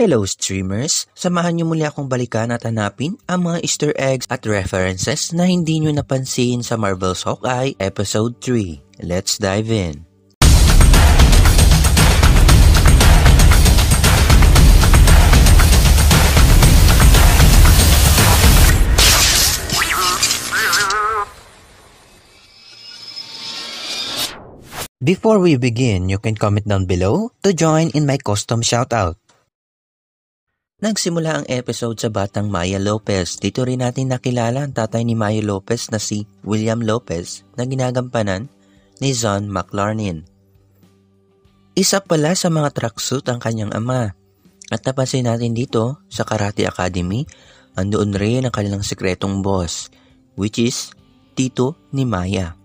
Hello streamers! Samahan niyo muli akong balikan at hanapin ang mga Easter eggs at references na hindi niyo napansin sa Marvel's Hawkeye Episode 3. Let's dive in! Before we begin, you can comment down below to join in my custom shoutout. Nagsimula ang episode sa batang Maya Lopez. Dito rin natin nakilala ang tatay ni Maya Lopez na si William Lopez na ginagampanan ni Zahn McLarnin. Isa pala sa mga tracksuit ang kanyang ama. At napansin natin dito sa Karate Academy, andoon rin ang kanilang sekretong boss, which is tito ni Maya.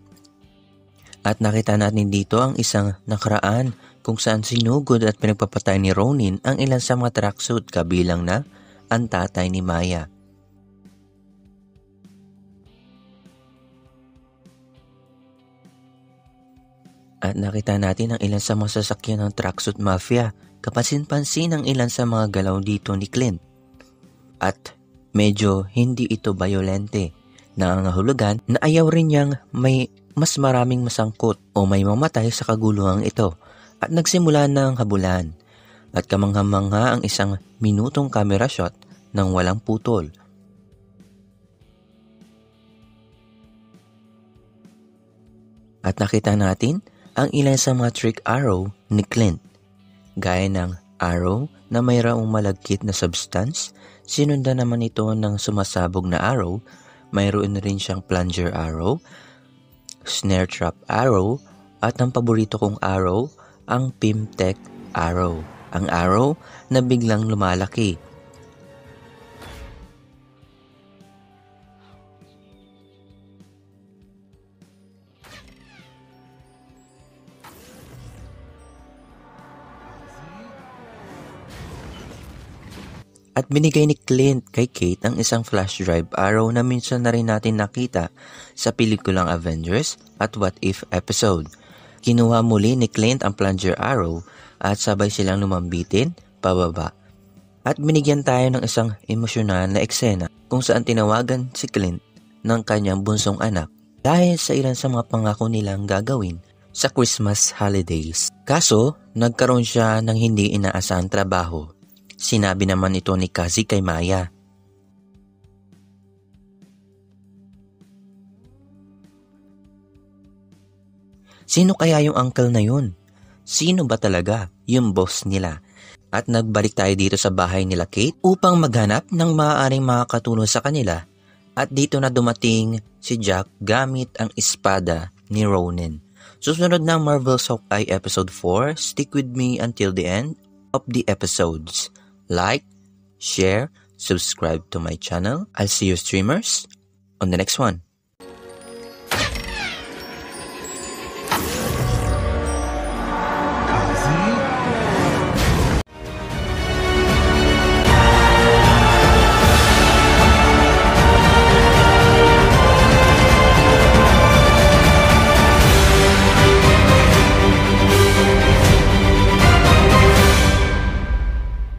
At nakita natin dito ang isang nakaraan kung saan sinugod at pinagpapatay ni Ronin ang ilan sa mga tracksuit kabilang na ang tatay ni Maya. At nakita natin ang ilan sa mga sasakyan ng tracksuit mafia, kapansin-pansin ang ilan sa mga galaw dito ni Clint. At medyo hindi ito bayolente na ang nahulugan na ayaw rin niyang may mas maraming masangkot o may mamatay sa kaguluhang ito at nagsimula ng habulan at kamangha-mangha ang isang minutong camera shot ng walang putol. At nakita natin ang ilan sa mga trick arrow ni Clint, gaya ng arrow na mayroong malagkit na substance, sinundan naman ito ng sumasabog na arrow, mayroon rin siyang plunger arrow, snare trap arrow, at ang paborito kong arrow, ang Pimtech arrow. Ang arrow na biglang lumalaki. At binigay ni Clint kay Kate ang isang flash drive arrow na minsan na rin natin nakita sa pelikulang Avengers at What If episode. Kinuha muli ni Clint ang plunger arrow at sabay silang lumambitin pababa. At binigyan tayo ng isang emosyonal na eksena kung saan tinawagan si Clint ng kanyang bunsong anak dahil sa ilan sa mga pangako nilang gagawin sa Christmas holidays. Kaso, nagkaroon siya ng hindi inaasahang trabaho. Sinabi naman ito ni Kazi kay Maya. Sino kaya yung uncle na yun? Sino ba talaga yung boss nila? At nagbalik tayo dito sa bahay nila Kate upang maghanap ng maaaring makakatulong sa kanila. At dito na dumating si Jack gamit ang espada ni Ronin. Susunod ng Marvel's Hawkeye Episode 4, stick with me until the end of the episodes. Like, share, subscribe to my channel. I'll see you streamers on the next one.